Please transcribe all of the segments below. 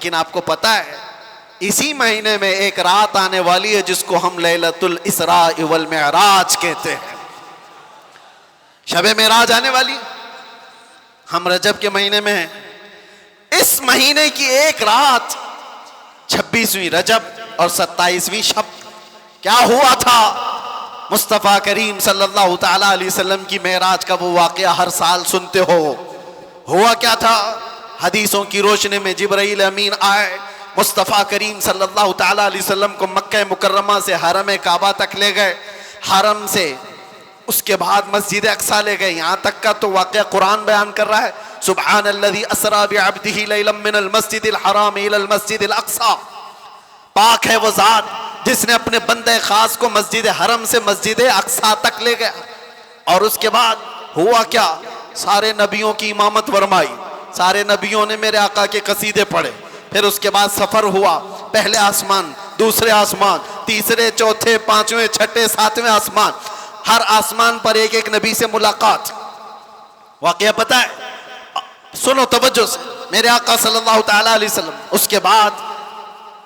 لیکن آپ کو پتا ہے اسی مہینے میں ایک رات آنے والی ہے جس کو ہم لیلۃ الاسراء والمعراج کہتے ہیں. شب معراج آنے والی. ہم رجب کے مہینے میں ہیں. اس مہینے کی ایک رات 26ویں رجب اور 27ویں شب کیا ہوا تھا؟ مصطفیٰ کریم صلی اللہ تعالیٰ علیہ وسلم کی معراج کا وہ واقعہ ہر سال سنتے ہو. ہوا کیا تھا؟ حدیثوں کی روشنی میں جبرائیل امین آئے، مصطفیٰ کریم صلی اللہ تعالیٰ علیہ وسلم کو مکہ مکرمہ سے حرم کعبہ تک لے گئے، حرم سے اس کے بعد مسجد اقصیٰ لے گئے. یہاں تک کا تو واقعہ قرآن بیان کر رہا ہے، سبحان الذی اسریٰ بعبدہ لیلا من المسجد الحرام الی المسجد الاقصیٰ. پاک ہے وہ ذات جس نے اپنے بندے خاص کو مسجد حرم سے مسجد اقصیٰ تک لے گیا. اور اس کے بعد ہوا کیا؟ سارے نبیوں کی امامت فرمائی، سارے نبیوں نے میرے آقا کے قصیدے پڑھے. پھر اس کے بعد سفر ہوا، پہلے آسمان، دوسرے آسمان، تیسرے، چوتھے، پانچویں، چھٹے، ساتویں آسمان. ہر آسمان پر ایک ایک نبی سے ملاقات. واقعہ پتہ ہے؟ سنو توجہ سے، میرے آقا صلی اللہ تعالیٰ علیہ وسلم اس کے بعد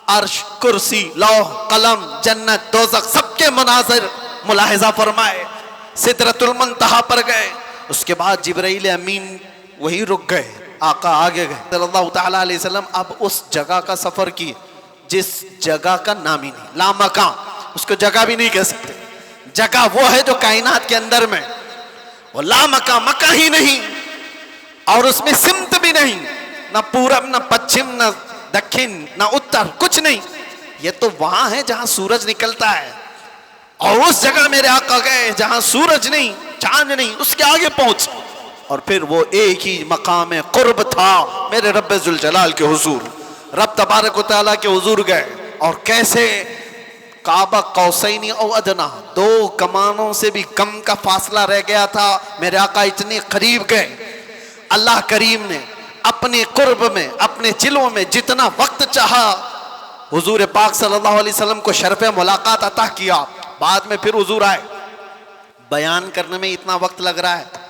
عرش، کرسی، لوح، قلم، جنت، دوزخ سب کے مناظر ملاحظہ فرمائے. سدرۃ المنتہا پر گئے. اس کے بعد جبرائیل امین وہی رک گئے، آقا آگے گئے صلی اللہ تعالیٰ علیہ وسلم. اب اس جگہ کا سفر کی جس جگہ کا نام ہی نہیں، لامکان، اس کو جگہ بھی نہیں کہہ سکتے. جگہ وہ ہے جو کائنات کے اندر میں، وہ لامکان، مکہ ہی نہیں، اور اس میں سمت بھی نہیں، نہ پورب، نہ پچھم، نہ دکھن، نہ اتر، کچھ نہیں. یہ تو وہاں ہے جہاں سورج نکلتا ہے. اور اس جگہ میرے آقا گئے جہاں سورج نہیں، چاند نہیں، اس کے آگے پہنچ. اور پھر وہ ایک ہی مقام قرب تھا میرے رب ذوالجلال کے حضور. رب تبارک و تعالیٰ کے حضور گئے، اور کیسے؟ کعبہ قوسین او ادنا، 2 کمانوں سے بھی کم کا فاصلہ رہ گیا تھا. میرے آقا اتنے قریب گئے. اللہ کریم نے اپنے قرب میں، اپنے جلووں میں جتنا وقت چاہا حضور پاک صلی اللہ علیہ وسلم کو شرف ملاقات عطا کیا. بعد میں پھر حضور آئے. بیان کرنے میں اتنا وقت لگ رہا ہے،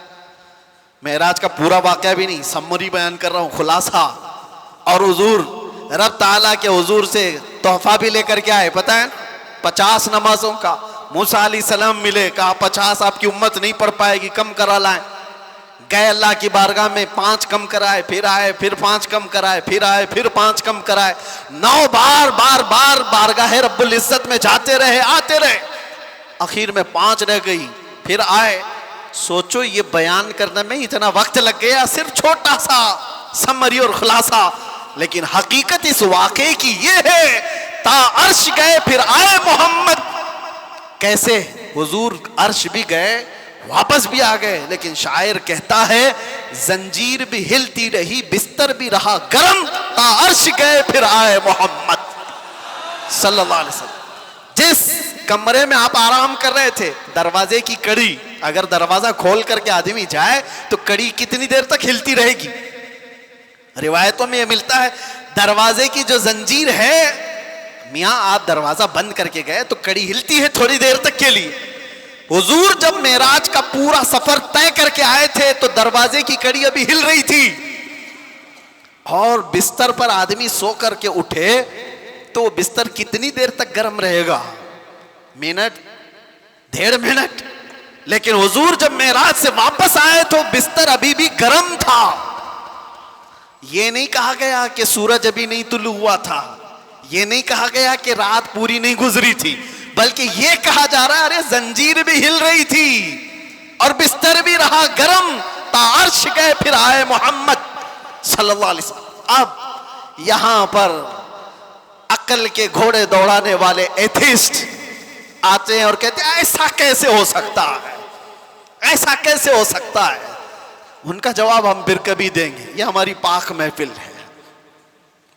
معراج کا پورا واقعہ بھی نہیں، سمری بیان کر رہا ہوں، خلاصہ. اور حضور رب تعالیٰ کے حضور سے تحفہ بھی لے کر کے آئے، پتہ ہے 50 نمازوں کا. موسیٰ علیہ السلام ملے، کہا 50 آپ کی امت نہیں پڑھ پائے گی، کم کرا لائیں. گئے اللہ کی بارگاہ میں، 5 کم کرائے، پھر آئے، پھر 5 کم کرائے، پھر آئے، پھر 5 کم کرائے. 9 بار بارگاہ رب العزت میں جاتے رہے، آتے رہے. آخر میں 5 رہ گئی، پھر آئے. سوچو یہ بیان کرنے میں اتنا وقت لگ گیا، صرف چھوٹا سا سمری اور خلاصہ. لیکن حقیقت اس واقعے کی یہ ہے، تا عرش گئے پھر آئے محمد. کیسے؟ حضور عرش بھی گئے، واپس بھی آ گئے. لیکن شاعر کہتا ہے زنجیر بھی ہلتی رہی، بستر بھی رہا گرم، تا عرش گئے پھر آئے محمد صلی اللہ علیہ وسلم. جس کمرے میں آپ آرام کر رہے تھے، دروازے کی کڑی، اگر دروازہ کھول کر کے آدمی جائے تو کڑی کتنی دیر تک ہلتی رہے گی؟ روایتوں میں یہ ملتا ہے دروازے کی جو زنجیر ہے، میاں آپ دروازہ بند کر کے گئے تو کڑی ہلتی ہے تھوڑی دیر تک کے لیے. حضور جب معراج کا پورا سفر طے کر کے آئے تھے تو دروازے کی کڑی ابھی ہل رہی تھی. اور بستر پر آدمی سو کر کے اٹھے تو وہ بستر کتنی دیر تک گرم رہے گا؟ Minute, 1.5 minute. لیکن حضور جب معراج سے واپس آئے تو بستر ابھی بھی گرم تھا. یہ نہیں کہا گیا کہ سورج ابھی نہیں طلوع ہوا تھا، یہ نہیں کہا گیا کہ رات پوری نہیں گزری تھی، بلکہ یہ کہا جا رہا ہے ارے زنجیر بھی ہل رہی تھی اور بستر بھی رہا گرم، تا عرش گئے پھر آئے محمد صلی اللہ علیہ وسلم. اب یہاں پر عقل کے گھوڑے دوڑانے والے ایتھیسٹ آتے ہیں اور کہتے ہیں ایسا کیسے ہو سکتا ہے، ایسا کیسے ہو سکتا ہے. ان کا جواب ہم پھر کبھی دیں گے. یہ ہماری پاک محفل ہے،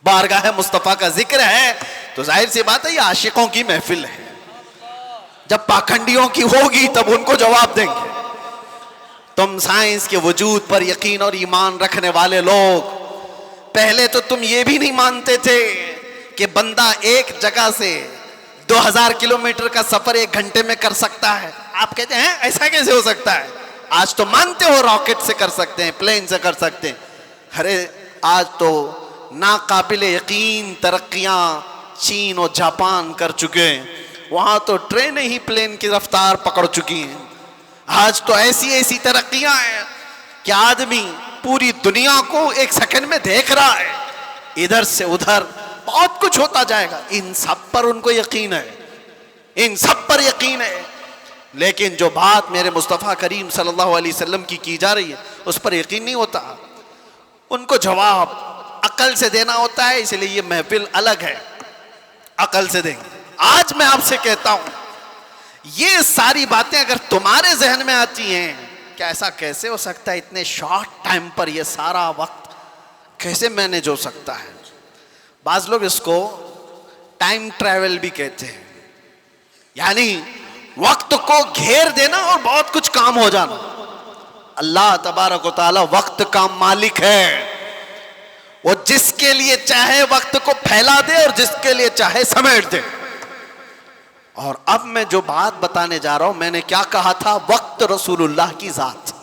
بارگاہ مصطفیٰ کا ذکر ہے تو ظاہر سی بات ہے یہ عاشقوں کی محفل ہے. جب پاکھنڈیوں کی ہوگی تب ان کو جواب دیں گے. تم سائنس کے وجود پر یقین اور ایمان رکھنے والے لوگ، پہلے تو تم یہ بھی نہیں مانتے تھے کہ بندہ ایک جگہ سے 2000 کلومیٹر کا سفر 1 گھنٹے میں کر سکتا ہے. آپ کہتے ہیں ایسا کیسے ہو سکتا ہے؟ آج تو مانتے ہو راکٹ سے کر سکتے ہیں، پلین سے کر سکتے ہیں. ارے آج تو ناقابل یقین ترقیاں چین اور جاپان کر چکے ہیں، وہاں تو ٹرینیں ہی پلین کی رفتار پکڑ چکی ہیں۔ آج تو ایسی ایسی ترقیاں ہیں کہ آدمی پوری دنیا کو ایک سیکنڈ میں دیکھ رہا ہے، ادھر سے ادھر بہت کچھ ہوتا جائے گا۔ ان سب پر ان کو یقین ہے، ان سب پر یقین ہے، لیکن جو بات میرے مصطفیٰ کریم صلی اللہ علیہ وسلم کی جا رہی ہے اس پر یقین نہیں ہوتا۔ ان کو جواب عقل سے دینا ہوتا ہے، اس لیے یہ محفل الگ ہے، عقل سے دیں گے۔ آج میں آپ سے کہتا ہوں، یہ ساری باتیں اگر تمہارے ذہن میں آتی ہیں کہ ایسا کیسے ہو سکتا ہے، اتنے شارٹ ٹائم پر یہ سارا وقت کیسے مینیج ہو سکتا ہے۔ بعض لوگ اس کو ٹائم ٹریول بھی کہتے ہیں، یعنی وقت کو گھیر دینا اور بہت کچھ کام ہو جانا۔ اللہ تبارک و تعالی وقت کا مالک ہے، وہ جس کے لیے چاہے وقت کو پھیلا دے اور جس کے لیے چاہے سمیٹ دے۔ اور اب میں جو بات بتانے جا رہا ہوں، میں نے کیا کہا تھا؟ وقت رسول اللہ کی ذات۔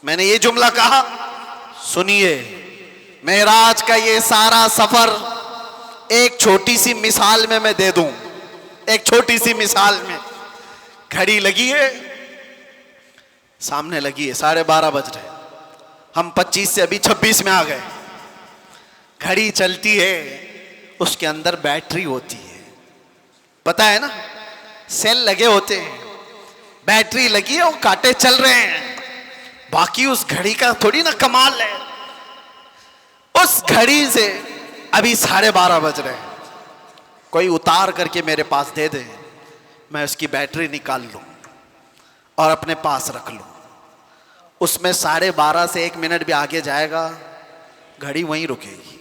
میں نے یہ جملہ کہا، سنیے، معراج کا یہ سارا سفر ایک چھوٹی سی مثال میں دے دوں، ایک چھوٹی سی مثال میں۔ گھڑی لگی ہے، سامنے لگی ہے، 12:30 بج رہے، ہم 25 سے ابھی 26 میں آ گئے۔ گھڑی چلتی ہے، اس کے اندر بیٹری ہوتی ہے، پتہ ہے نا، سیل لگے ہوتے ہیں، بیٹری لگی ہے اور کانٹے چل رہے ہیں۔ باقی اس گھڑی کا تھوڑی نا کمال ہے۔ اس گھڑی سے ابھی 12:30 بج رہے ہیں، کوئی اتار کر کے میرے پاس دے دے، میں اس کی بیٹری نکال لوں اور اپنے پاس رکھ لوں، اس میں 12:30 سے 1 منٹ بھی آگے جائے گا، گھڑی وہیں رکے گی۔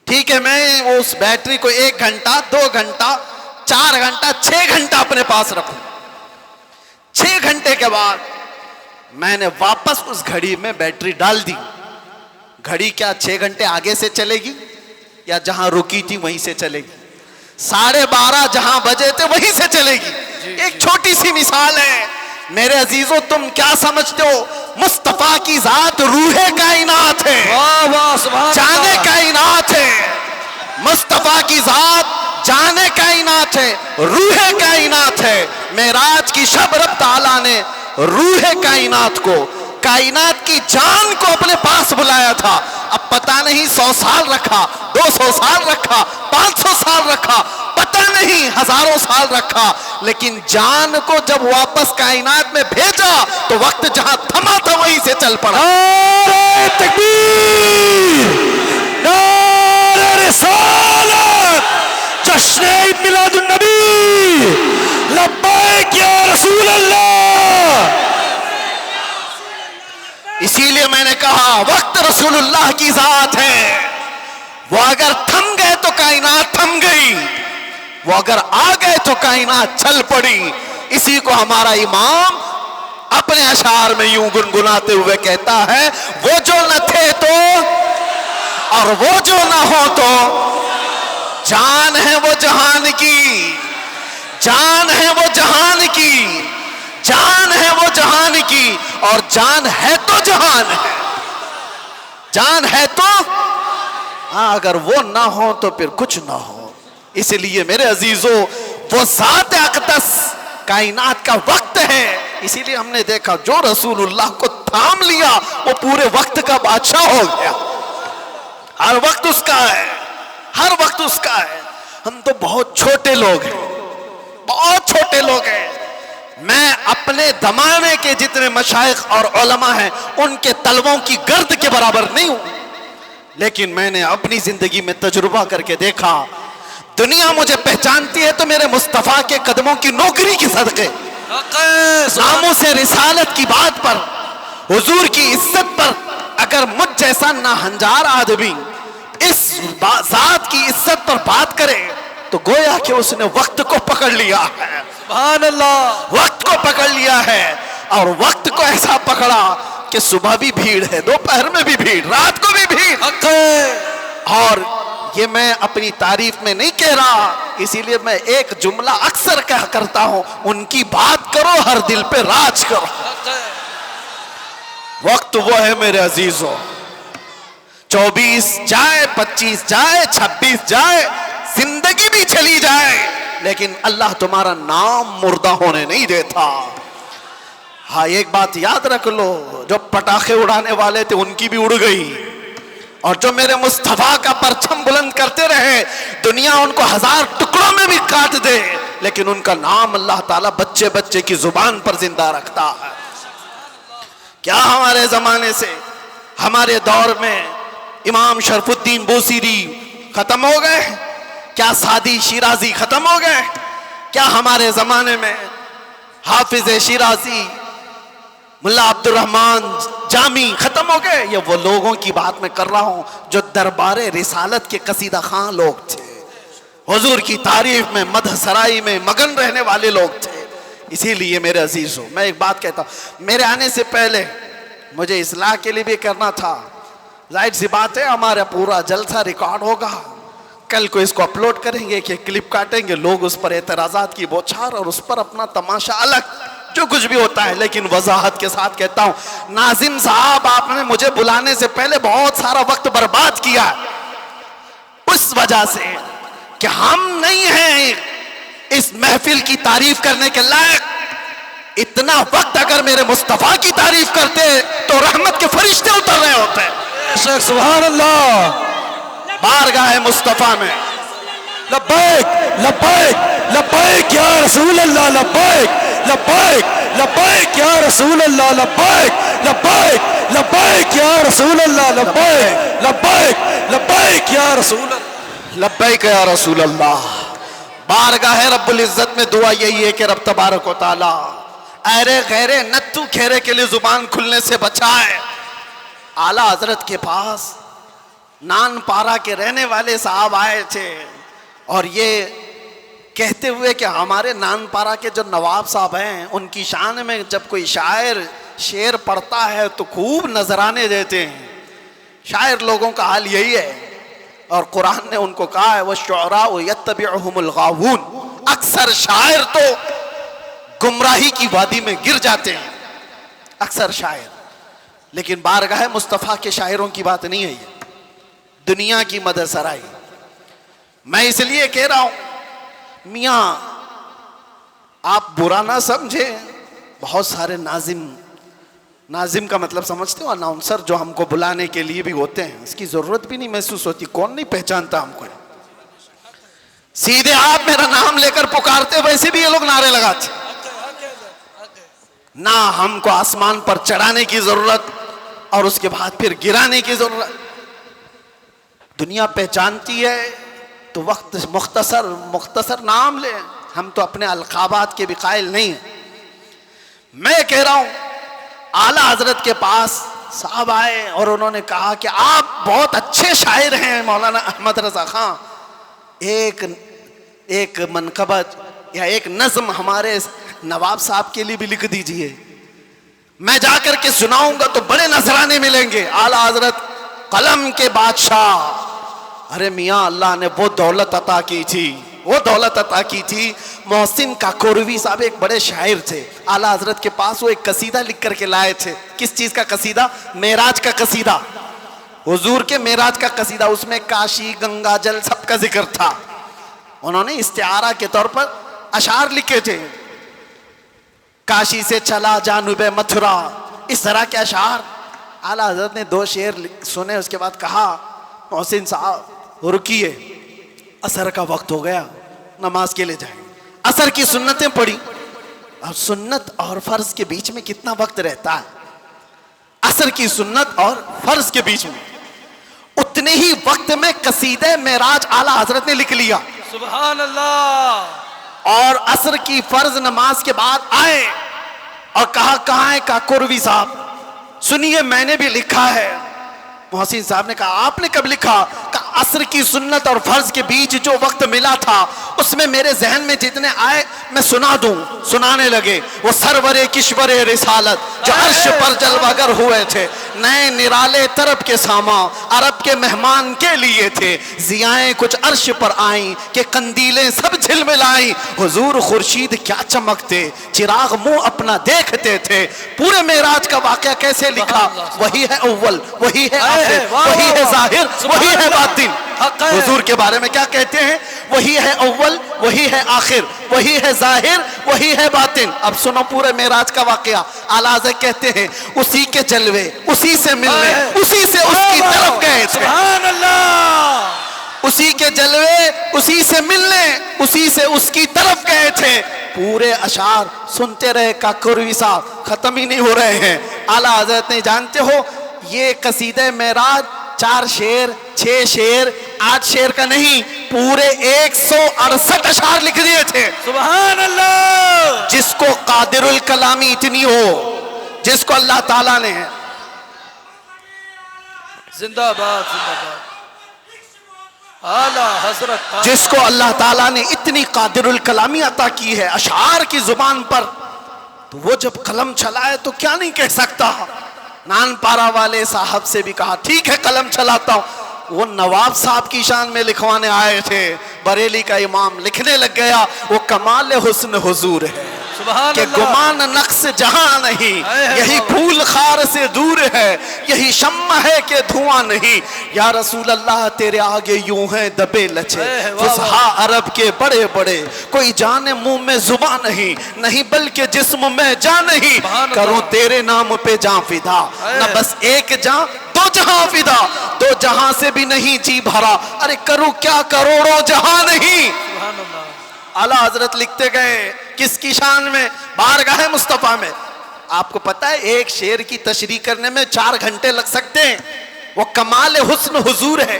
ٹھیک ہے، میں اس بیٹری کو 1 گھنٹہ 2 گھنٹہ 4 گھنٹہ 6 گھنٹہ اپنے پاس رکھوں، 6 گھنٹے کے بعد میں نے واپس اس گھڑی میں بیٹری ڈال دی۔ گھڑی کیا 6 گھنٹے آگے سے چلے گی یا جہاں رکی تھی وہیں سے چلے گی؟ 12:30 جہاں بجے تھے وہیں سے چلے گی۔ ایک چھوٹی سی مثال ہے میرے عزیزو، تم کیا سمجھتے ہو؟ مصطفیٰ کی ذات روح کائنات ہے، جان کائنات ہے۔ مصطفیٰ کی ذات جان کائنات ہے، روح کائنات ہے۔ معراج کی شب رب تعالیٰ نے روح کائنات کو، کائنات کی جان کو اپنے پاس بلایا تھا۔ اب پتہ نہیں 100 سال رکھا، 200 سال رکھا، 500 سال رکھا، پتہ نہیں ہزاروں سال رکھا، لیکن جان کو جب واپس کائنات میں بھیجا تو وقت جہاں تھما تھا وہیں سے چل پڑا۔ نعرہ تکبیر، نعرہ رسالت، جشن عید میلاد النبی، لبیک یا رسول اللہ۔ اسی لیے میں نے کہا وقت رسول اللہ کی ذات ہے، وہ اگر تھم گئے تو کائنات تھم گئی، وہ اگر آ گئے تو کائنات چل پڑی۔ اسی کو ہمارا امام اپنے اشعار میں یوں گنگناتے ہوئے کہتا ہے، وہ جو نہ تھے تو اور وہ جو نہ ہو تو، جان ہے وہ جہان کی، جان ہے وہ جہان کی، جان ہے وہ جہان کی، اور جان ہے تو جہان ہے، جان ہے تو ہاں، اگر وہ نہ ہو تو پھر کچھ نہ ہو۔ اس لیے میرے عزیزو، وہ ذات اقدس کائنات کا وقت ہے۔ اسی لیے ہم نے دیکھا جو رسول اللہ کو تھام لیا وہ پورے وقت کا بادشاہ ہو گیا، ہر وقت اس کا ہے، ہر وقت اس کا ہے۔ ہم تو بہت چھوٹے لوگ ہیں، بہت چھوٹے لوگ ہیں۔ میں اپنے زمانے کے جتنے مشائخ اور علماء ہیں ان کے طلبوں کی گرد کے برابر نہیں ہوں، لیکن میں نے اپنی زندگی میں تجربہ کر کے دیکھا، دنیا مجھے پہچانتی ہے تو میرے مصطفیٰ کے قدموں کی نوکری کی صدقے، ناموں سے رسالت کی بات پر، حضور کی عزت پر اگر مجھ جیسا ناہنجار آدمی اس ذات کی عزت پر بات کرے تو گویا کہ اس نے وقت کو پکڑ لیا ہے۔ سبحان اللہ، وقت کو پکڑ لیا ہے، اور وقت کو ایسا پکڑا کہ صبح بھی بھیڑ ہے، دوپہر میں بھی بھیڑ، رات کو بھی بھیڑ۔ اور یہ میں اپنی تعریف میں نہیں کہہ رہا، اسی لیے میں ایک جملہ اکثر کہا کرتا ہوں، ان کی بات کرو ہر دل پہ راج کرو۔ وقت وہ ہے میرے عزیزوں 24 جائے, 25 جائے, 26 جائے, زندگی بھی چلی جائے, لیکن اللہ تمہارا نام مردہ ہونے نہیں دیتا. ہاں ایک بات یاد رکھ لو, جو پٹاخے اڑانے والے تھے ان کی بھی اڑ گئی, اور جو میرے مصطفیٰ کا پرچم بلند کرتے رہے دنیا ان کو 1000 ٹکڑوں میں بھی کاٹ دے, لیکن ان کا نام اللہ تعالیٰ بچے بچے کی زبان پر زندہ رکھتا ہے. کیا ہمارے زمانے سے, ہمارے دور میں امام شرف الدین بوصیری ختم ہو گئے؟ کیا سعدی شیرازی ختم ہو گئے؟ کیا ہمارے زمانے میں حافظ شیرازی, ملا عبد الرحمن جامی ختم ہو گئے؟ یہ وہ لوگوں کی بات میں کر رہا ہوں جو دربار رسالت کے قصیدہ خواں لوگ تھے, حضور کی تعریف میں, مدح سرائی میں مگن رہنے والے لوگ تھے. اسی لیے میرے عزیزوں, میں ایک بات کہتا ہوں, میرے آنے سے پہلے مجھے اصلاح کے لیے بھی کرنا تھا. ظاہر سی بات ہے ہمارا پورا جلسہ ریکارڈ ہوگا, کل کو اس کو اپلوڈ کریں گے کہ کلپ کاٹیں گے, لوگ اس پر اعتراضات کی بوچھار اور اس پر اپنا تماشا الگ جو کچھ بھی ہوتا ہے. لیکن وضاحت کے ساتھ کہتا ہوں, ناظم صاحب آپ نے مجھے بلانے سے پہلے بہت سارا وقت برباد کیا اس وجہ سے کہ ہم نہیں ہیں اس محفل کی تعریف کرنے کے لائق. اتنا وقت اگر میرے مصطفیٰ کی تعریف کرتے تو رحمت کے فرشتے اتر رہے ہوتے. سبحان اللہ. بارگاہ مصطفیٰ میں لبیک لبیک لبیک یا رسول اللہ, لبیک لبیک لبیک یا رسول اللہ, لبیک لبیک لبیک یا رسول اللہ, لبیک لبیک لبیک یا رسول اللہ, لبیک یا رسول اللہ. بارگاہ رب العزت میں دعا یہی ہے کہ رب تبارک و تعالی ایرے غیرے نتو کھیرے کے لیے زبان کھلنے سے بچائے. اعلیٰ حضرت کے پاس نان پارا کے رہنے والے صاحب آئے تھے اور یہ کہتے ہوئے کہ ہمارے نان پارا کے جو نواب صاحب ہیں ان کی شان میں جب کوئی شاعر شعر پڑھتا ہے تو خوب نذرانے دیتے ہیں. شاعر لوگوں کا حال یہی ہے, اور قرآن نے ان کو کہا ہے وَالشُّعَرَاءُ يَتَّبِعُهُمُ الْغَاوُونَ, اکثر شاعر تو گمراہی کی وادی میں گر جاتے ہیں, اکثر شاعر. لیکن بارگاہ مصطفیٰ کے شاعروں کی بات نہیں ہے, یہ دنیا کی مدح سرائی. میں اس لیے کہہ رہا ہوں میاں آپ برا نہ سمجھے, بہت سارے ناظم کا مطلب سمجھتے ہو, اناؤنسر جو ہم کو بلانے کے لیے بھی ہوتے ہیں, اس کی ضرورت بھی نہیں محسوس ہوتی. کون نہیں پہچانتا ہم کو, سیدھے آپ میرا نام لے کر پکارتے, ویسے بھی یہ لوگ نعرے لگاتے. نہ ہم کو آسمان پر چڑھانے کی ضرورت اور اس کے بعد پھر گرانے کی ضرورت. دنیا پہچانتی ہے تو وقت مختصر نام لے, ہم تو اپنے القابات کے بھی قائل نہیں ہیں. میں کہہ رہا ہوں اعلیٰ حضرت کے پاس صاحب آئے اور انہوں نے کہا کہ آپ بہت اچھے شاعر ہیں مولانا احمد رضا خان, ایک منقبت یا ایک نظم ہمارے نواب صاحب کے لیے بھی لکھ دیجئے, میں جا کر کے سناؤں گا تو بڑے نذرانے ملیں گے. اعلیٰ حضرت قلم کے بادشاہ, ارے میاں اللہ نے وہ دولت عطا کی تھی, محسن کاکوروی صاحب ایک بڑے شاعر تھے, اعلیٰ حضرت کے پاس وہ ایک قصیدہ لکھ کر کے لائے تھے. کس چیز کا قصیدہ؟ معراج کا قصیدہ, حضور کے معراج کا قصیدہ. اس میں کاشی گنگا جل سب کا ذکر تھا. انہوں نے استعارہ کے طور پر اشعار لکھے تھے, کاشی سے چلا جانب متھرا, اس طرح کے اشعار. اعلیٰ حضرت نے 2 شعر سنے, اس کے بعد کہا محسن صاحب رکیے, عصر کا وقت ہو گیا, نماز کے لیے جائیں. عصر کی سنتیں پڑھی, اور سنت اور فرض کے بیچ میں کتنا وقت رہتا ہے؟ عصر کی سنت اور فرض کے بیچ میں اتنے ہی وقت میں قصیدہ معراج اعلیٰ حضرت نے لکھ لیا. سبحان اللہ. اور عصر کی فرض نماز کے بعد آئے اور کہا کہاں ہے کاکوروی صاحب, سنیے میں نے بھی لکھا ہے. محسن صاحب نے کہا آپ نے کب لکھا؟ کہا عصر کی سنت اور فرض کے بیچ جو وقت ملا تھا اس میں میرے ذہن میں جتنے آئے میں سنا دوں. سنانے لگے. وہ سرور کشور رسالت جو عرش پر جلوہ گر ہوئے تھے, نئے نرالے طرب کے ساما عرب کے مہمان کے لیے تھے. ضیائیں کچھ عرش پر آئیں کہ قندیلیں سب جھلملائیں. حضور خورشید کیا چمکتے, چراغ منہ اپنا دیکھتے تھے. پورے معراج کا واقعہ کیسے لکھا؟ وہی ہے اول, وہی ہے آخر, وہی ہے ظاہر, وہی ہے باطن. حضور کے بارے میں کیا کہتے ہیں؟ وہی ہے اول, وہی ہے آخر, وہی ہے ظاہر, وہی ہے باطن. اب سنو پورے معراج کا واقعہ. اعلیٰ حضرت کہتے ہیں اسی کے جلوے, اسی سے ملنے, اسی سے اس کی طرف گئے تھے. سبحان اللہ. اسی کے جلوے, اسی سے ملنے, اسی سے اس کی طرف گئے تھے. پورے اشعار سنتے رہے کاکروی صاحب, ختم ہی نہیں ہو رہے ہیں. اعلیٰ حضرت نے, جانتے ہو یہ قصیدہ معراج 4 شعر 6 شعر 8 شعر کا نہیں, پورے 168 اشعار لکھ دیے تھے. سبحان اللہ. جس کو قادر الکلامی اتنی ہو, جس کو اللہ تعالیٰ نے زندہ باد زندہ باد اعلیٰ حضرت, جس کو اللہ تعالیٰ نے اتنی قادر الکلامی عطا کی ہے اشعار کی زبان پر, تو وہ جب قلم چلائے تو کیا نہیں کہہ سکتا. نان پارا والے صاحب سے بھی کہا ٹھیک ہے قلم چلاتا ہوں. وہ نواب صاحب کی شان میں لکھوانے آئے تھے, بریلی کا امام لکھنے لگ گیا وہ کمال حسن حضور ہے کہ گمان نقص جہاں نہیں, یہی پھول خار سے دور ہے, یہی شمع ہے کہ دھواں نہیں. یا رسول اللہ تیرے آگے یوں ہیں دبے لچے فصحا عرب کے بڑے بڑے, کوئی جان منہ میں زباں نہیں, نہیں بلکہ جسم میں جان نہیں. کروں تیرے نام پہ جاں فدا, نہ بس ایک جاں دو جہاں فدا, 2 جہاں سے بھی نہیں جی بھرا, ارے کروں کیا کروڑوں جہاں نہیں. اعلیٰ حضرت لکھتے گئے کس کی شان میں؟ بارگاہ مصطفیٰ میں. آپ کو پتا ہے ایک شعر کی تشریح کرنے میں 4 گھنٹے لگ سکتے ہیں. وہ کمال حسن حضور ہے.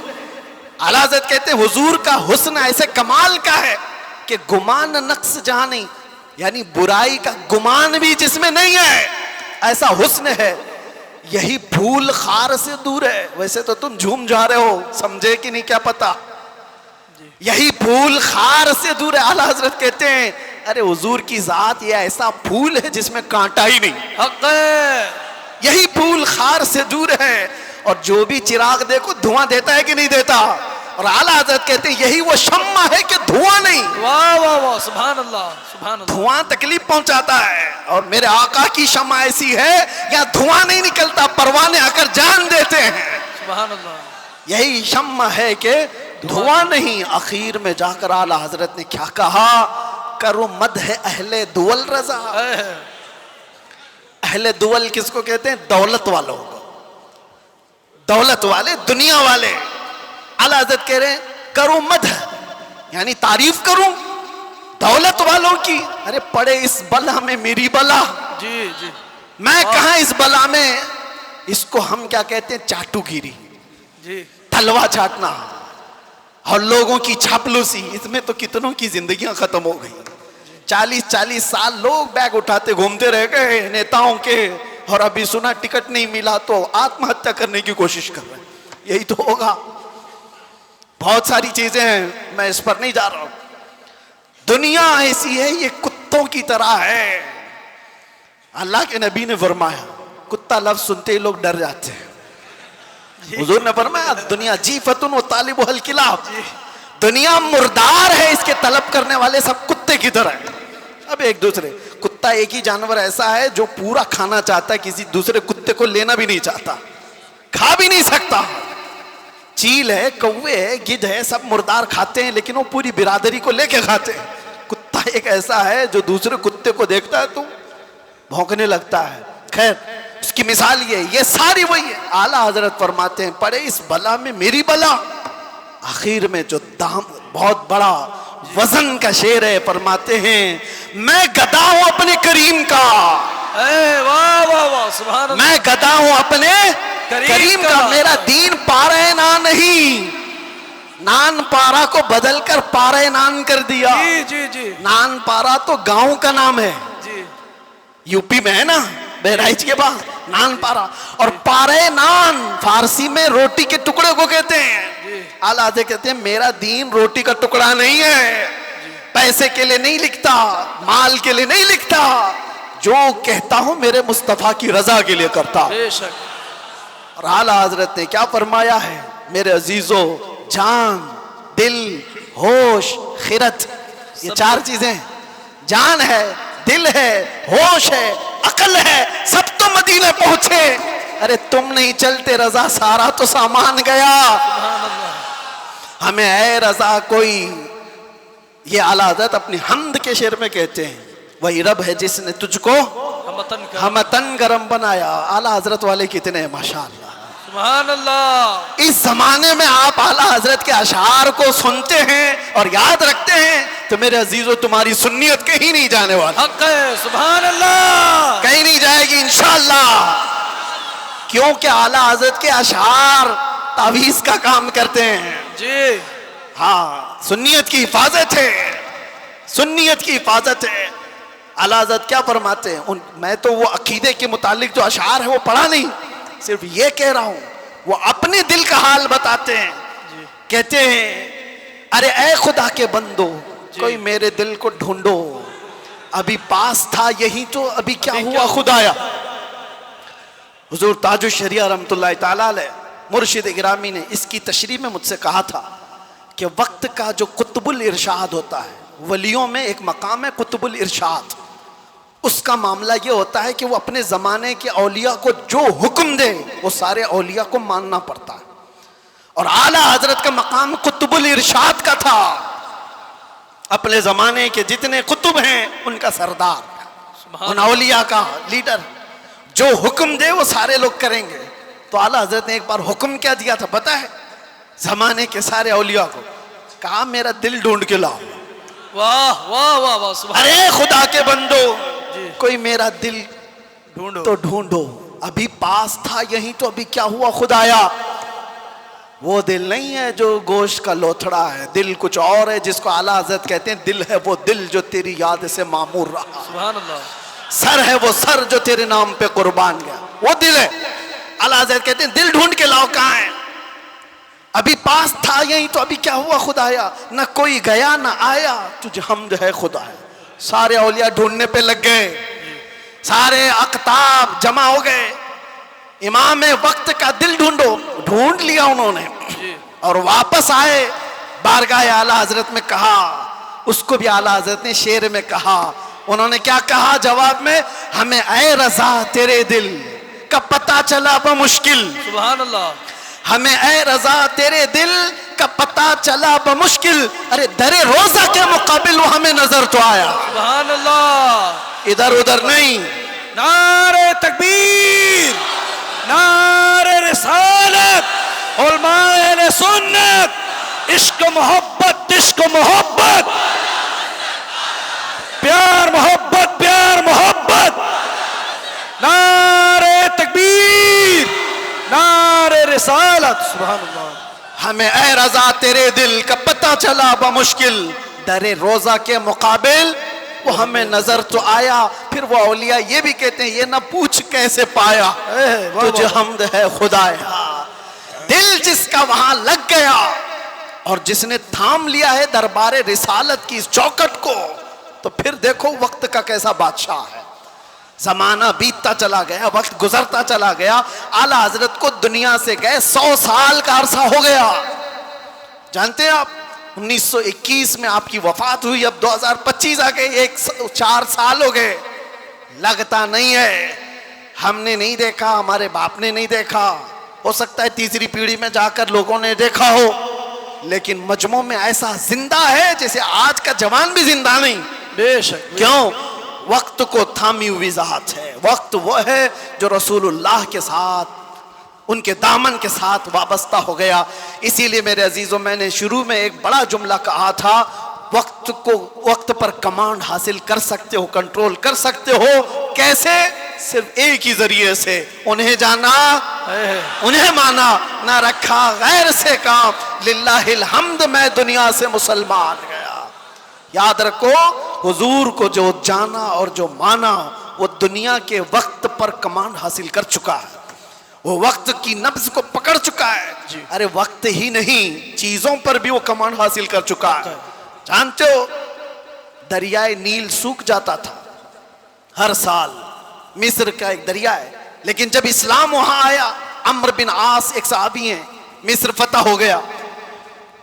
اعلیٰ حضرت کہتے ہیں حضور کا حسن ایسے کمال کا ہے کہ گمان نقص جہاں نہیں, یعنی برائی کا گمان بھی جس میں نہیں ہے, ایسا حسن ہے. یہی پھول خار سے دور ہے. ویسے تو تم جھوم جا رہے ہو, سمجھے کہ نہیں کیا پتا. یہی پھول خار سے دور ہے. اعلیٰ حضرت کہتے ہیں ارے حضور کی ذات یہ ایسا پھول ہے جس میں کانٹا ہی نہیں. حق ہے. یہی پھول خار سے دور ہے, اور جو بھی چراغ دیکھو دھواں دیتا ہے کہ نہیں دیتا. اور اعلیٰ حضرت کہتے ہیں یہی وہ شمع ہے کہ دھواں نہیں. واہ واہ واہ, سبحان اللہ سبحان اللہ. دھواں تکلیف پہنچاتا ہے, اور میرے آقا کی شمع ایسی ہے یا دھواں نہیں نکلتا, پروانے آ کر جان دیتے ہیں. سبحان اللہ. یہی شمع ہے کہ دھواں نہیں. آخر میں جا کر اعلیٰ حضرت نے کیا کہا؟ کرو مدح اہل دول رضا. اہل دول کس کو کہتے ہیں؟ دولت والوں کو, دولت والے, دنیا والے. اعلیٰ حضرت کہہ رہے ہیں کرو مدح, یعنی تعریف کروں دولت والوں کی. ارے پڑے اس بلا میں میری بلا, جی جی, میں کہاں اس بلا میں. اس کو ہم کیا کہتے ہیں؟ چاٹو گیری, جی, تلوا چاٹنا اور لوگوں کی چاپلوسی. اس میں تو کتنوں کی زندگیاں ختم ہو گئی. 40 سال لوگ بیگ اٹھاتے گھومتے رہ گئے نیتاؤں کے, اور ابھی سنا ٹکٹ نہیں ملا تو آتم ہتیا کرنے کی کوشش کر رہے ہیں. یہی تو ہوگا. بہت ساری چیزیں ہیں, میں اس پر نہیں جا رہا ہوں. دنیا ایسی ہے, یہ کتوں کی طرح ہے. اللہ کے نبی نے فرمایا کتا لفظ سنتے ہی لوگ ڈر جاتے ہیں. حضور نے فرمایا دنیا جیفتن و طالب الکلاب, دنیا مردار ہے, اس کے طلب کرنے والے سب کتے کی طرح ہیں. اب ایک دوسرے, کتا ایک ہی جانور ایسا ہے جو پورا کھانا چاہتا ہے, کسی دوسرے کتے کو لینا بھی نہیں چاہتا, کھا بھی نہیں سکتا. چیل ہے, کوے ہے, گدھ ہے, سب مردار کھاتے ہیں, لیکن وہ پوری برادری کو لے کے کھاتے ہیں. کتا ایک ایسا ہے جو دوسرے کتے کو دیکھتا ہے تو بھونکنے لگتا ہے. خیر, اس کی مثال یہ ساری وہی ہے. اعلیٰ حضرت فرماتے ہیں پڑے اس بلا میں میری بلا. آخر میں جو دام بہت بڑا وزن کا شعر ہے, فرماتے ہیں میں گدا ہوں اپنے کریم کا. واہ واہ واہ, سبحان اللہ. میں گدا ہوں اپنے کریم کا. میرا دین پارے نان نہیں, نان پارا کو بدل کر پارے نان کر دیا. جی جی جی, نان پارا تو گاؤں کا نام ہے, جی, یو پی میں ہے نا, بہرائچ کے بعد نان پارا. اور پارے نان فارسی میں روٹی کے ٹکڑے کو کہتے ہیں. اعلیٰ حضرت کہتے ہیں میرا دین روٹی کا ٹکڑا نہیں ہے, پیسے کے لیے نہیں لکھتا, مال کے لیے نہیں لکھتا, جو کہتا ہوں میرے مصطفیٰ کی رضا کے لیے کرتا. بے شک. اور اعلیٰ حضرت نے کیا فرمایا ہے میرے عزیزو, جان, دل, ہوش, خرد, یہ چار چیزیں, جان ہے, دل ہے, ہوش ہے, عقل ہے, سب تو مدینے پہنچے. ارے تم نہیں چلتے رضا سارا تو سامان گیا. ہمیں اے رضا کوئی, یہ اعلیٰ حضرت اپنی حمد کے شعر میں کہتے ہیں, وہی رب ہے جس نے تجھ کو ہم تن گرم بنایا. اعلیٰ حضرت والے کتنے ہیں ماشاءاللہ. سبحان اللہ. اس زمانے میں آپ اعلیٰ حضرت کے اشعار کو سنتے ہیں اور یاد رکھتے ہیں تو میرے عزیزو تمہاری سنیت کہیں نہیں جانے والا. حق ہے. سبحان اللہ. کہیں نہیں جائے گی انشاءاللہ, کیونکہ اعلیٰ حضرت کے اشعار تعویذ کا کام کرتے ہیں. جی ہاں, سنیت کی حفاظت ہے, سنیت کی حفاظت ہے. اعلیٰ حضرت کیا فرماتے ہیں, میں تو وہ عقیدے کے متعلق جو اشعار ہے وہ پڑھا نہیں, صرف یہ کہہ رہا ہوں, وہ اپنے دل کا حال بتاتے ہیں. کہتے ہیں ارے اے خدا کے بندو, کوئی میرے دل کو ڈھونڈو, ابھی پاس تھا یہی تو ابھی کیا ہوا خدایا. حضور تاج الشریعہ رحمۃ اللہ تعالیٰ علیہ مرشد گرامی نے اس کی تشریح میں مجھ سے کہا تھا کہ وقت کا جو قطب الارشاد ہوتا ہے, ولیوں میں ایک مقام ہے قطب الارشاد, اس کا معاملہ یہ ہوتا ہے کہ وہ اپنے زمانے کے اولیاء کو جو حکم دے وہ سارے اولیاء کو ماننا پڑتا ہے. اور اعلیٰ حضرت کا مقام قطب الارشاد کا تھا, اپنے زمانے کے جتنے قطب ہیں ان کا سردار, ان اولیاء کا لیڈر, جو حکم دے وہ سارے لوگ کریں گے. تو اعلیٰ حضرت نے ایک بار حکم کیا دیا تھا پتہ ہے, زمانے کے سارے اولیاء کو کہا میرا دل ڈھونڈ کے لاؤ. واہ واہ واہ واہ. سبحان. ارے خدا کے بندو, کوئی میرا دل ڈھونڈو تو ڈھونڈو, ابھی پاس تھا یہی تو ابھی کیا ہوا خدایا. وہ دل نہیں ہے جو گوشت کا لوتھڑا ہے, دل کچھ اور ہے جس کو اعلیٰ حضرت کہتے ہیں دل ہے وہ دل جو تیری یاد سے معمور رہا. سبحان اللہ. سر ہے وہ سر جو تیرے نام پہ قربان گیا, وہ دل ہے. اعلیٰ حضرت کہتے ہیں دل ڈھونڈ کے لاؤ کہاں ہے, ابھی پاس تھا یہی تو ابھی کیا ہوا خدایا. نہ کوئی گیا نہ آیا, تجھ حمد ہے خدایا. سارے اولیاء ڈھونڈنے پہ لگ گئے, سارے اقطاب جمع ہو گئے, امام وقت کا دل ڈھونڈو, ڈھونڈ لیا انہوں نے اور واپس آئے بارگاہ اعلیٰ حضرت میں. کہا اس کو بھی اعلیٰ حضرت نے شعر میں کہا, انہوں نے کیا کہا جواب میں, ہمیں اے رضا تیرے دل کا پتہ چلا بمشکل. سبحان اللہ. ہمیں اے رضا تیرے دل کا پتہ چلا بمشکل, ارے در روزہ کے مقابل وہ ہمیں نظر تو آیا. سبحان اللہ. ادھر ادھر نہیں. نعرہ تکبیر, نعرہ رسالت, علماء اہل سنت, عشق و محبت, عشق و محبت, پیار محبت, پیار محبت. نعرہ تکبیر, نعرہ رسالت. سبحان اللہ. ہمیں اے رضا تیرے دل کا پتہ چلا بمشکل, در روزہ کے مقابل وہ ہمیں نظر تو آیا. پھر وہ اولیاء یہ بھی کہتے ہیں یہ نہ پوچھ کیسے پایا, تجھے حمد ہے خدایا. دل جس کا وہاں لگ گیا اور جس نے تھام لیا ہے دربار رسالت کی اس چوکٹ کو, تو پھر دیکھو وقت کا کیسا بادشاہ ہے. زمانہ بیتتا چلا گیا, وقت گزرتا چلا گیا. اعلیٰ حضرت کو دنیا سے گئے 100 سال کا عرصہ ہو گیا. جانتے ہیں آپ 1921 میں آپ کی وفات ہوئی, اب 2025 آ گئے, 4 سال ہو گئے. لگتا نہیں ہے, ہم نے نہیں دیکھا, ہمارے باپ نے نہیں دیکھا, ہو سکتا ہے تیسری پیڑھی میں جا کر لوگوں نے دیکھا ہو, لیکن مجموع میں ایسا زندہ ہے جیسے آج کا جوان بھی زندہ نہیں. بے شک. کیوں؟ وقت کو تھامی ہوئی ذات ہے. وقت وہ ہے جو رسول اللہ کے ساتھ, ان کے دامن کے ساتھ وابستہ ہو گیا. اسی لیے میرے عزیزوں, میں نے شروع میں ایک بڑا جملہ کہا تھا, وقت پر کمانڈ حاصل کر سکتے ہو, کنٹرول کر سکتے ہو. کیسے؟ صرف ایک ہی ذریعے سے, انہیں جانا, انہیں مانا, نہ رکھا غیر سے کام. للہ الحمد میں دنیا سے مسلمان گیا. یاد رکھو, حضور کو جو جانا اور جو مانا وہ دنیا کے وقت پر کمانڈ حاصل کر چکا ہے، وہ وقت کی نبض کو پکڑ چکا ہے۔ ارے وقت ہی نہیں، چیزوں پر بھی وہ کمانڈ حاصل کر چکا ہے۔ جانتے ہو دریائے نیل سوکھ جاتا تھا ہر سال، مصر کا ایک دریا ہے، لیکن جب اسلام وہاں آیا، عمرو بن عاص ایک صحابی ہیں، مصر فتح ہو گیا،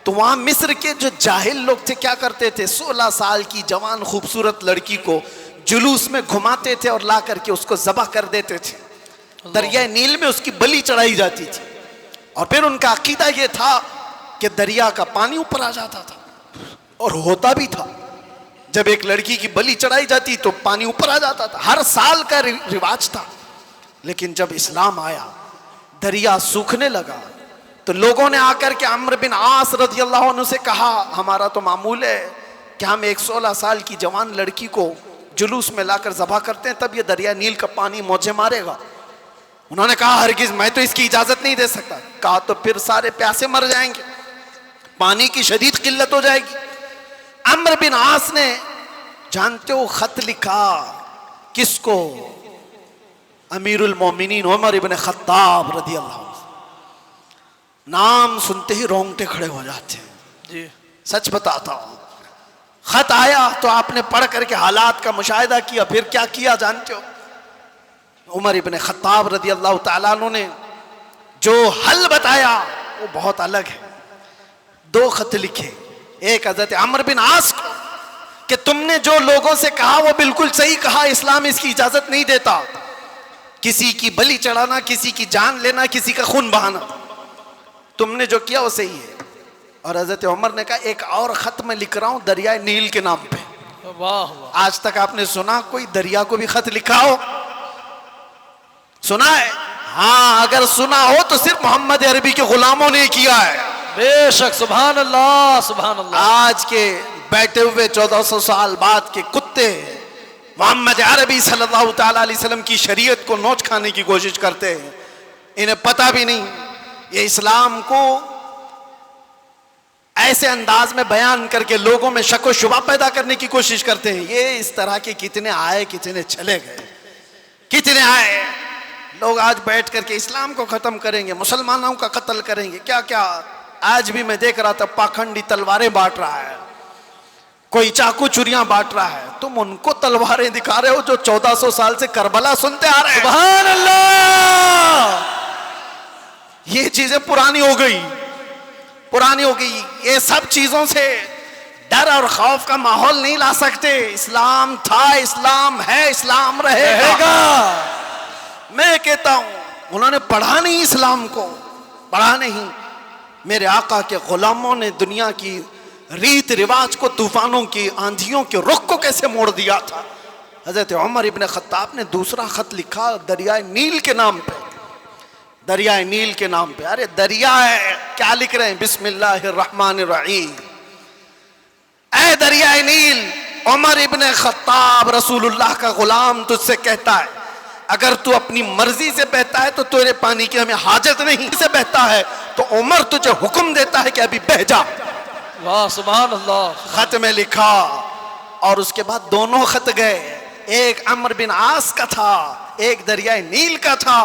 تو وہاں مصر کے جو جاہل لوگ تھے کیا کرتے تھے، 16 سال کی جوان خوبصورت لڑکی کو جلوس میں گھماتے تھے اور لا کر کے اس کو ذبح کر دیتے تھے، دریائے نیل میں اس کی بلی چڑھائی جاتی تھی، اور پھر ان کا عقیدہ یہ تھا کہ دریا کا پانی اوپر آ جاتا تھا، اور ہوتا بھی تھا، جب ایک لڑکی کی بلی چڑھائی جاتی تو پانی اوپر آ جاتا تھا، ہر سال کا رواج تھا۔ لیکن جب اسلام آیا، دریا سوکھنے لگا، تو لوگوں نے آ کر کے عمرو بن عاص رضی اللہ عنہ سے کہا، ہمارا تو معمول ہے کہ ہم ایک 16 سال کی جوان لڑکی کو جلوس میں لا کر ذبح کرتے ہیں، تب یہ دریا نیل کا پانی موجے مارے گا۔ انہوں نے کہا ہرگز میں تو اس کی اجازت نہیں دے سکتا۔ کہا تو پھر سارے پیاسے مر جائیں گے، پانی کی شدید قلت ہو جائے گی۔ عمرو بن عاص نے جانتے ہو خط لکھا کس کو؟ امیر المومنین عمر ابن خطاب رضی اللہ عنہ۔ نام سنتے ہی رونگٹے کھڑے ہو جاتے ہیں، جی سچ بتاتا ہوں۔ خط آیا تو آپ نے پڑھ کر کے حالات کا مشاہدہ کیا، پھر کیا کیا جانتے ہو؟ عمر ابن خطاب رضی اللہ تعالیٰ عنہ نے جو حل بتایا وہ بہت الگ ہے۔ 2 خط لکھے، ایک حضرت عمرو بن عاص کو کہ تم نے جو لوگوں سے کہا وہ بالکل صحیح کہا، اسلام اس کی اجازت نہیں دیتا، کسی کی بلی چڑھانا، کسی کی جان لینا، کسی کا خون بہانا، تم نے جو کیا وہ صحیح ہے۔ اور حضرت عمر نے کہا ایک اور خط میں لکھ رہا ہوں دریائے نیل کے نام پہ۔ واہ واہ، آج تک آپ نے سنا کوئی دریا کو بھی خط لکھا ہو؟ سنا ہے؟ ہاں اگر سنا ہو تو صرف محمد عربی کے غلاموں نے کیا ہے۔ بے شک، سبحان اللہ سبحان اللہ۔ آج کے بیٹھے ہوئے 1400 سال بعد کے کتے محمد عربی صلی اللہ تعالی علیہ وسلم کی شریعت کو نوچ کھانے کی کوشش کرتے ہیں، انہیں پتہ بھی نہیں، یہ اسلام کو ایسے انداز میں بیان کر کے لوگوں میں شک و شبہ پیدا کرنے کی کوشش کرتے ہیں۔ یہ اس طرح کے کتنے آئے کتنے چلے گئے، کتنے آئے لوگ آج بیٹھ کر کے اسلام کو ختم کریں گے، مسلمانوں کا قتل کریں گے، کیا کیا۔ آج بھی میں دیکھ رہا تھا پاکھنڈی تلواریں بانٹ رہا ہے، کوئی چاقو چوریاں بانٹ رہا ہے، تم ان کو تلواریں دکھا رہے ہو جو 1400 سال سے کربلا سنتے آ رہے ہیں۔ سبحان اللہ، یہ چیزیں پرانی ہو گئی، پرانی ہو گئی۔ یہ سب چیزوں سے ڈر اور خوف کا ماحول نہیں لا سکتے۔ اسلام تھا، اسلام ہے، اسلام رہے گا۔ میں کہتا ہوں انہوں نے پڑھا نہیں اسلام کو، پڑھا نہیں۔ میرے آقا کے غلاموں نے دنیا کی ریت رواج کو، طوفانوں کی، آندھیوں کے رخ کو کیسے موڑ دیا تھا۔ حضرت عمر ابن خطاب نے دوسرا خط لکھا دریائے نیل کے نام پہ، دریائے نیل کے نام پہ۔ ارے دریا ہے، کیا لکھ رہے ہیں؟ بسم اللہ الرحمن الرحیم۔ اے دریائے نیل، عمر ابن خطاب رسول اللہ کا غلام تجھ سے کہتا ہے اگر تو اپنی مرضی سے بہتا ہے تو تیرے پانی کی ہمیں حاجت نہیں، سے بہتا ہے تو عمر تجھے حکم دیتا ہے کہ ابھی بہہ جا۔ واہ سبحان اللہ۔ خط میں لکھا، اور اس کے بعد دونوں خط گئے، ایک عمرو بن عاص کا تھا، ایک دریائے نیل کا تھا۔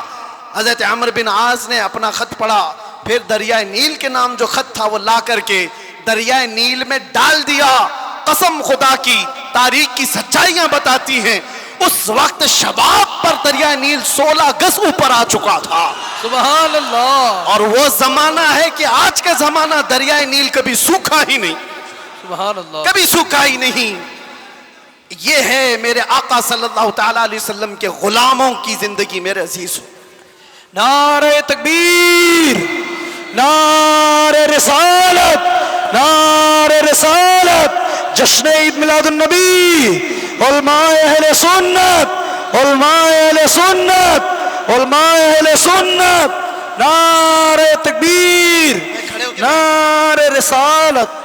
حضرت عمرو بن عاص نے اپنا خط پڑھا، پھر دریائے نیل کے نام جو خط تھا وہ لا کر کے دریائے نیل میں ڈال دیا۔ قسم خدا کی، تاریخ کی سچائیاں بتاتی ہیں اس وقت شباب پر دریائے نیل 16 گز اوپر آ چکا تھا۔ سبحان اللہ، اور وہ زمانہ ہے کہ آج کا زمانہ دریائے نیل کبھی سوکھا ہی نہیں، سبحان اللہ۔ کبھی سوکھا ہی نہیں۔ یہ ہے میرے آقا صلی اللہ تعالیٰ علیہ وسلم کے غلاموں کی زندگی میرے عزیز ہو۔ نعرہ تکبیر، نعرہ رسالت، نعرہ رسالت، جشن عید میلاد النبی، علماء اہل سنت، علماء اہل سنت، علماء اہل سنت، نعرہ تکبیر، نعرہ رسالت۔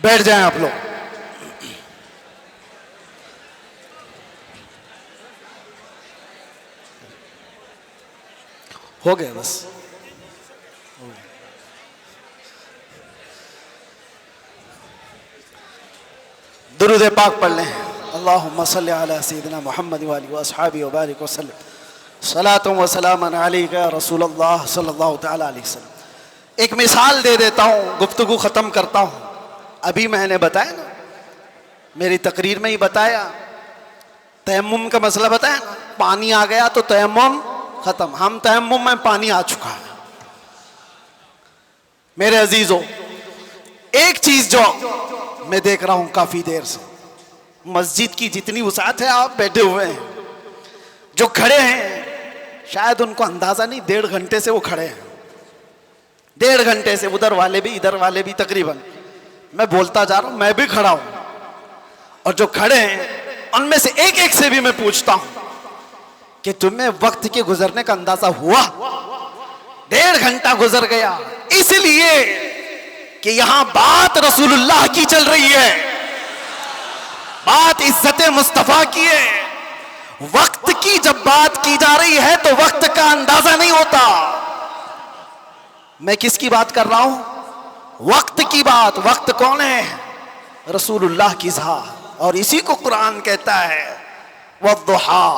بیٹھ جائیں آپ لوگ۔ ہو گئے بس۔ درود پاک پڑھ لیں. اللہم صلی علی سیدنا محمد وآلہ واصحابہ وبارک وسلم. صلاۃ و سلام علیک یا رسول اللہ صلی اللہ تعالی علیہ وسلم. ایک مثال دے دیتا ہوں, گفتگو ختم کرتا ہوں. ابھی میں نے بتایا نا, میری تقریر میں ہی بتایا, تیمم کا مسئلہ بتایا نا, پانی آ گیا تو تیمم ختم. ہم تیمم میں پانی آ چکا ہے. میرے عزیزوں, ایک چیز جو میں دیکھ رہا ہوں کافی دیر سے, مسجد کی جتنی وسعت ہے, آپ بیٹھے ہوئے ہیں, جو کھڑے ہیں شاید ان کو اندازہ نہیں, 1.5 گھنٹے سے وہ کھڑے ہیں, 1.5 گھنٹے سے, ادھر والے بھی ادھر والے بھی تقریباً. میں بولتا جا رہا ہوں, میں بھی کھڑا ہوں, اور جو کھڑے ہیں ان میں سے ایک ایک سے بھی میں پوچھتا ہوں کہ تمہیں وقت کے گزرنے کا اندازہ ہوا؟ 1.5 گھنٹہ گزر گیا, اس لیے کہ یہاں بات رسول اللہ کی چل رہی ہے, بات عزت مصطفیٰ کی ہے. وقت کی جب بات کی جا رہی ہے تو وقت کا اندازہ نہیں ہوتا. میں کس کی بات کر رہا ہوں؟ وقت کی بات. وقت کون ہے؟ رسول اللہ کی ذات. اور اسی کو قرآن کہتا ہے والضحیٰ,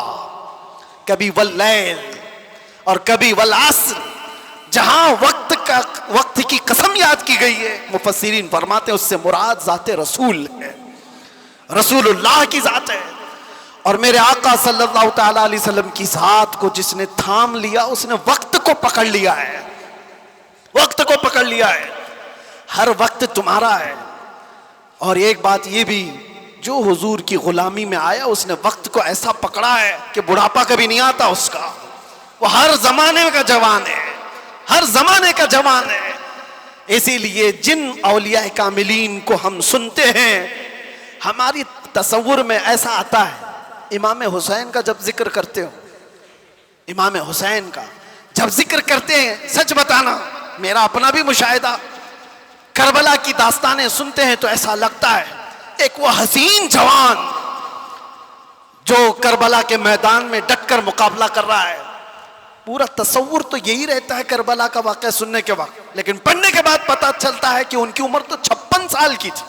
کبھی واللیل اور کبھی والعصر. جہاں وقت کی قسم یاد کی گئی ہے, مفسرین فرماتے ہیں اس سے مراد ذات رسول ہے, رسول اللہ کی ذات ہے. اور میرے آقا صلی اللہ تعالی علیہ وسلم کی ذات کو جس نے تھام لیا, اس نے وقت کو پکڑ لیا ہے, وقت کو پکڑ لیا ہے. ہر وقت تمہارا ہے. اور ایک بات یہ بھی, جو حضور کی غلامی میں آیا اس نے وقت کو ایسا پکڑا ہے کہ بڑھاپا کبھی نہیں آتا اس کا. وہ ہر زمانے کا جوان ہے, ہر زمانے کا جوان ہے. اسی لیے جن اولیاء کاملین کو ہم سنتے ہیں, ہماری تصور میں ایسا آتا ہے, امام حسین کا جب ذکر کرتے ہو, امام حسین کا جب ذکر کرتے ہیں, سچ بتانا میرا اپنا بھی مشاہدہ, کربلا کی داستانیں سنتے ہیں تو ایسا لگتا ہے ایک وہ حسین جوان جو کربلا کے میدان میں ڈٹ کر مقابلہ کر رہا ہے. پورا تصور تو یہی رہتا ہے کربلا کا واقعہ سننے کے وقت, لیکن پڑھنے کے بعد پتہ چلتا ہے کہ ان کی عمر تو 56 سال کی تھی.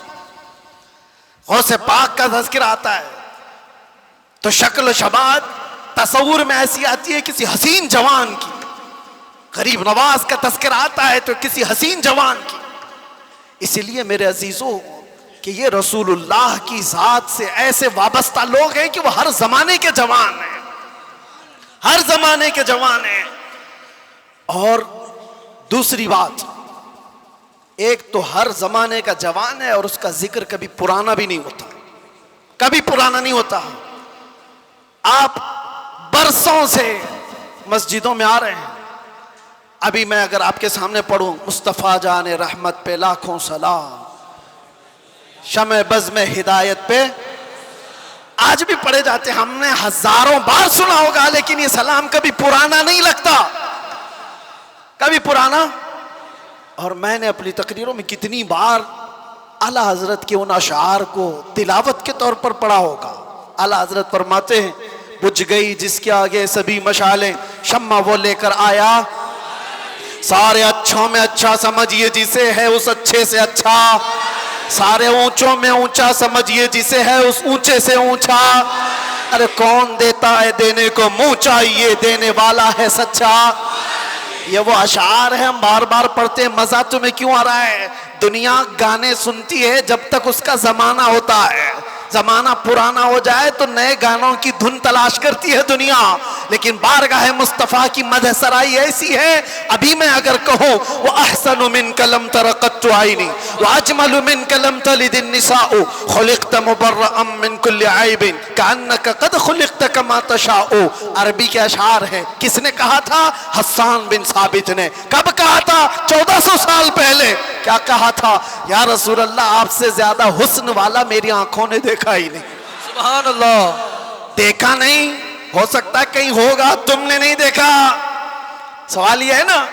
غوث پاک کا تذکرہ آتا ہے تو شکل و شباب تصور میں ایسی آتی ہے کسی حسین جوان کی. غریب نواز کا تذکرہ آتا ہے تو کسی حسین جوان کی. اس لیے میرے عزیزوں کہ یہ رسول اللہ کی ذات سے ایسے وابستہ لوگ ہیں کہ وہ ہر زمانے کے جوان ہیں, ہر زمانے کے جوان ہیں. اور دوسری بات, ایک تو ہر زمانے کا جوان ہے اور اس کا ذکر کبھی پرانا بھی نہیں ہوتا, کبھی پرانا نہیں ہوتا. آپ برسوں سے مسجدوں میں آ رہے ہیں. ابھی میں اگر آپ کے سامنے پڑھوں مصطفیٰ جان رحمت پہ لاکھوں سلام, شمع بزم ہدایت پہ, آج بھی پڑھے جاتے ہیں, ہم نے ہزاروں بار سنا ہوگا, لیکن یہ سلام کبھی پرانا نہیں لگتا, کبھی پرانا. اور میں نے اپنی تقریروں میں کتنی بار اعلیٰ حضرت کے ان اشعار کو تلاوت کے طور پر پڑھا ہوگا. اعلیٰ حضرت فرماتے ہیں بجھ گئی جس کے آگے سبھی مشالیں, شمع وہ لے کر آیا, سارے اچھوں میں اچھا سمجھیے جسے ہے اس اچھے سے اچھا, سارے اونچوں میں اونچا سمجھیے جسے ہے اس اونچے سے اونچا. ارے کون دیتا ہے دینے کو منہ چاہیے, دینے والا ہے سچا. یہ وہ اشعار ہیں, ہم بار بار پڑھتے ہیں. مزہ تمہیں کیوں آ رہا ہے؟ دنیا گانے سنتی ہے جب تک اس کا زمانہ ہوتا ہے. زمانہ پرانا ہو جائے تو نئے گانوں کی دھن تلاش کرتی ہے دنیا. لیکن بارگاہ مصطفیٰ کی مدح سرائی ایسی ہے, ابھی میں اگر کہوں وَأَحْسَنُ مِنْكَ لَمْ تَرَ قَطُّ عَيْنِي وَأَجْمَلُ مِنْكَ لَمْ تَلِدِ النِّسَاءُ خُلِقْتَ مُبَرَّأً مِنْ كُلِّ عَيْبٍ كَأَنَّكَ قَدْ خُلِقْتَ كَمَا تَشَاءُ. عربی کے اشعار ہیں. کس نے کہا تھا؟ حسان بن ثابت نے. کب کہا تھا؟ 1400 سال پہلے. کیا کہا تھا؟ یا رسول اللہ آپ سے زیادہ حسن والا میری آنکھوں نے دیکھا ہی نہیں. سبحان اللہ. دیکھا نہیں, ہو سکتا ہے کہیں ہوگا, تم نے نہیں دیکھا. سوال یہ ہے نا,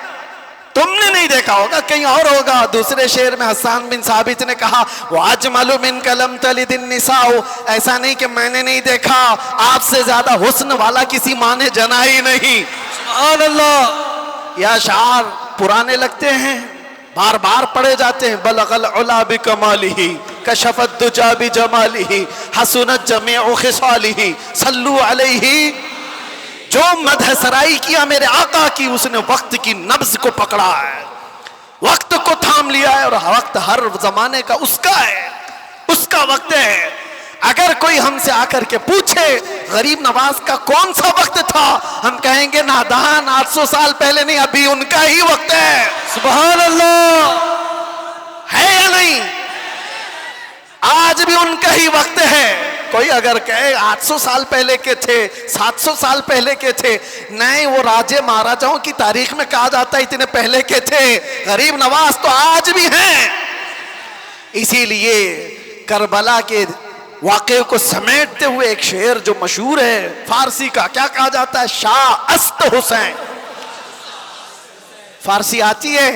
تم نے نہیں دیکھا ہوگا, کہیں اور ہوگا. دوسرے شعر میں حسان بن ثابت نے کہا وَأَجْمَلُ مِنْكَ لَمْ تَلِدِ النِّسَاءُ. ایسا نہیں کہ میں نے نہیں دیکھا, آپ سے زیادہ حسن والا کسی ماں نے جنا ہی نہیں. سبحان اللہ. یہ اشعار پرانے لگتے ہیں, بار بار پڑھے جاتے ہیں. بلغ العلا بکمالہ کشف الدجى بجماله حسنت جميع خصاله صلوا علیہ. جو مدح سرائی کیا میرے آقا کی اس نے وقت کی نبض کو پکڑا ہے، وقت کو تھام لیا ہے، اور وقت ہر زمانے کا اس کا ہے، اس کا وقت ہے. اگر کوئی ہم سے آ کر کے پوچھے غریب نواز کا کون سا وقت تھا، ہم کہیں گے نادان 800 سال پہلے نہیں، ابھی ان کا ہی وقت ہے. سبحان اللہ. ہے یا نہیں؟ آج بھی ان کا ہی وقت ہے. کوئی اگر کہے 800 سال پہلے کے تھے، 700 سال پہلے کے تھے، نہیں، وہ راجے مہاراجاؤں کی تاریخ میں کہا جاتا ہے اتنے پہلے کے تھے. غریب نواز تو آج بھی ہیں. اسی لیے کربلا کے واقعے کو سمیٹتے ہوئے ایک شعر جو مشہور ہے فارسی کا، کیا کہا جاتا ہے؟ شاہ است حسین. فارسی آتی ہے؟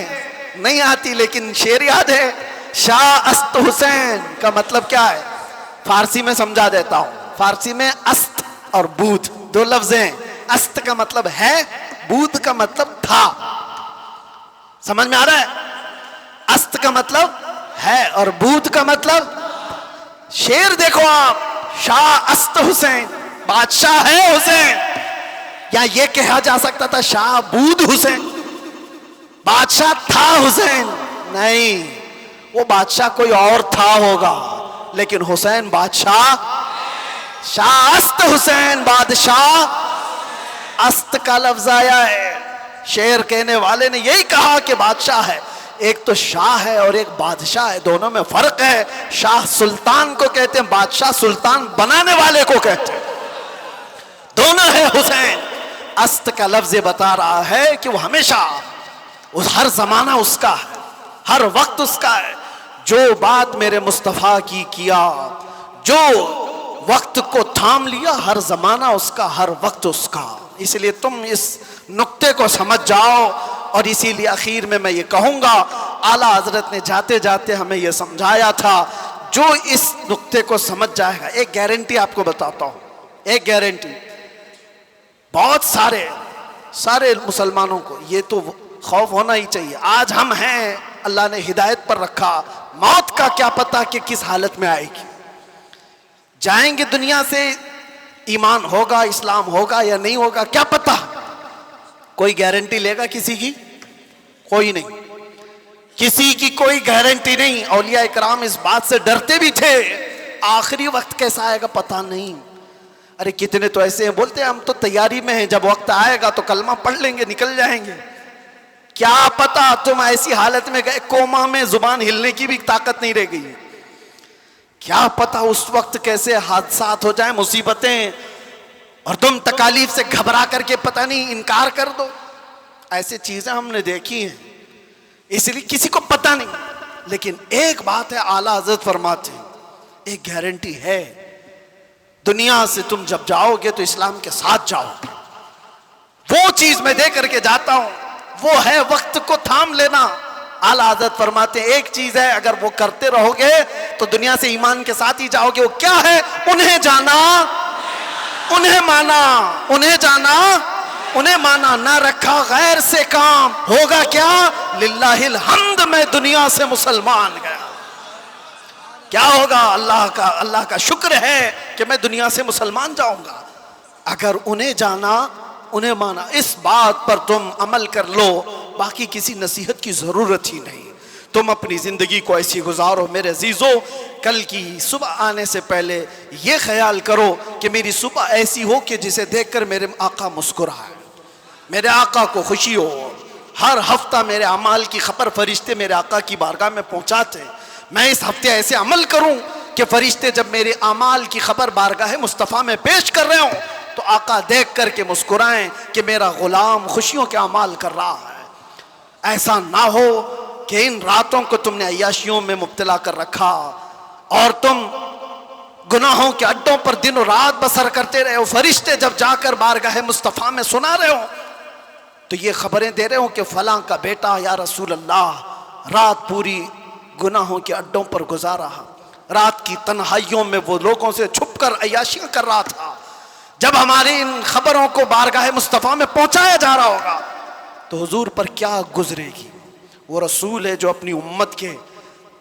نہیں آتی، لیکن شعر یاد ہے. شاہ است حسین کا مطلب کیا ہے؟ فارسی میں سمجھا دیتا ہوں. فارسی میں است اور بود دو لفظ ہیں. است کا مطلب ہے، بود کا مطلب تھا. سمجھ میں آ رہا ہے؟ است کا مطلب ہے اور بود کا مطلب. شعر دیکھو آپ، شاہ است حسین، بادشاہ ہے حسین. یا یہ کہا جا سکتا تھا شاہ بود حسین، بادشاہ تھا حسین. نہیں، وہ بادشاہ کوئی اور تھا ہوگا، لیکن حسین بادشاہ. شاہ است حسین بادشاہ. است کا لفظ آیا ہے. شعر کہنے والے نے یہی کہا کہ بادشاہ ہے. ایک تو شاہ ہے اور ایک بادشاہ ہے، دونوں میں فرق ہے. شاہ سلطان کو کہتے ہیں، بادشاہ سلطان بنانے والے کو کہتے ہیں. دونوں ہے حسین. است کا لفظ بتا رہا ہے کہ وہ ہمیشہ، ہر زمانہ اس کا ہے، ہر وقت اس کا ہے. جو بات میرے مصطفیٰ کی کیا، جو وقت کو تھام لیا، ہر زمانہ اس کا، ہر وقت اس کا. اس لیے تم اس نقطے کو سمجھ جاؤ. اور اسی لیے اخیر میں یہ کہوں گا، اعلیٰ حضرت نے جاتے جاتے ہمیں یہ سمجھایا تھا، جو اس نقطے کو سمجھ جائے گا. ایک گارنٹی آپ کو بتاتا ہوں، ایک گارنٹی. بہت سارے مسلمانوں کو یہ تو خوف ہونا ہی چاہیے. آج ہم ہیں، اللہ نے ہدایت پر رکھا. موت کا کیا پتہ کہ کس حالت میں آئے گی. جائیں گے دنیا سے، ایمان ہوگا، اسلام ہوگا یا نہیں ہوگا، کیا پتہ. کوئی گارنٹی لے گا کسی کی؟ کوئی نہیں. کسی کی کوئی گارنٹی نہیں. اولیاء اکرام اس بات سے ڈرتے بھی تھے، آخری وقت کیسا آئے گا پتہ نہیں. ارے کتنے تو ایسے ہیں بولتے ہیں ہم تو تیاری میں ہیں، جب وقت آئے گا تو کلمہ پڑھ لیں گے، نکل جائیں گے. کیا پتا تم ایسی حالت میں گئے، کوما میں زبان ہلنے کی بھی طاقت نہیں رہ گئی. کیا پتا اس وقت کیسے حادثات ہو جائیں، مصیبتیں، اور تم تکالیف سے گھبرا کر کے پتہ نہیں انکار کر دو. ایسے چیزیں ہم نے دیکھی ہیں، اس لیے کسی کو پتہ نہیں. لیکن ایک بات ہے، اعلیٰ حضرت فرماتے ہیں، ایک گارنٹی ہے، دنیا سے تم جب جاؤ گے تو اسلام کے ساتھ جاؤ گے. وہ چیز میں دے کر کے جاتا ہوں، وہ ہے وقت کو تھام لینا. اعلیٰ حضرت فرماتے ہیں ایک چیز ہے، اگر وہ کرتے رہو گے تو دنیا سے ایمان کے ساتھ ہی جاؤ گے. وہ کیا ہے؟ انہیں جانا، انہیں مانا. انہیں جانا، انہیں مانا. نہ رکھا غیر سے کام، ہوگا کیا؟ للہ الحمد میں دنیا سے مسلمان گیا. کیا ہوگا؟ اللہ کا شکر ہے کہ میں دنیا سے مسلمان جاؤں گا. اگر انہیں جانا، انہیں مانا، اس بات پر تم عمل کر لو، باقی کسی نصیحت کی ضرورت ہی نہیں. تم اپنی زندگی کو ایسی گزارو. میرے عزیزو، کل کی صبح آنے سے پہلے یہ خیال کرو کہ میری صبح ایسی ہو کہ جسے دیکھ کر میرے آقا مسکرائے، میرے آقا کو خوشی ہو. ہر ہفتہ میرے اعمال کی خبر فرشتے میرے آقا کی بارگاہ میں پہنچاتے ہیں. میں اس ہفتے ایسے عمل کروں کہ فرشتے جب میرے اعمال کی خبر بارگاہ مصطفیٰ میں پیش کر رہے ہوں تو آقا دیکھ کر کے مسکرائیں کہ میرا غلام خوشیوں کے اعمال کر رہا ہے. ایسا نہ ہو کہ ان راتوں کو تم نے عیاشیوں میں مبتلا کر رکھا اور تم گناہوں کے اڈوں پر دن و رات بسر کرتے رہے ہو. فرشتے جب جا کر بارگاہ مصطفیٰ میں سنا رہے ہو تو یہ خبریں دے رہے ہو کہ فلاں کا بیٹا یا رسول اللہ رات پوری گناہوں کے اڈوں پر گزارا، رات کی تنہائیوں میں وہ لوگوں سے چھپ کر عیاشیاں کر رہا تھا. جب ہماری ان خبروں کو بارگاہ مصطفیٰ میں پہنچایا جا رہا ہوگا تو حضور پر کیا گزرے گی. وہ رسول ہے جو اپنی امت کے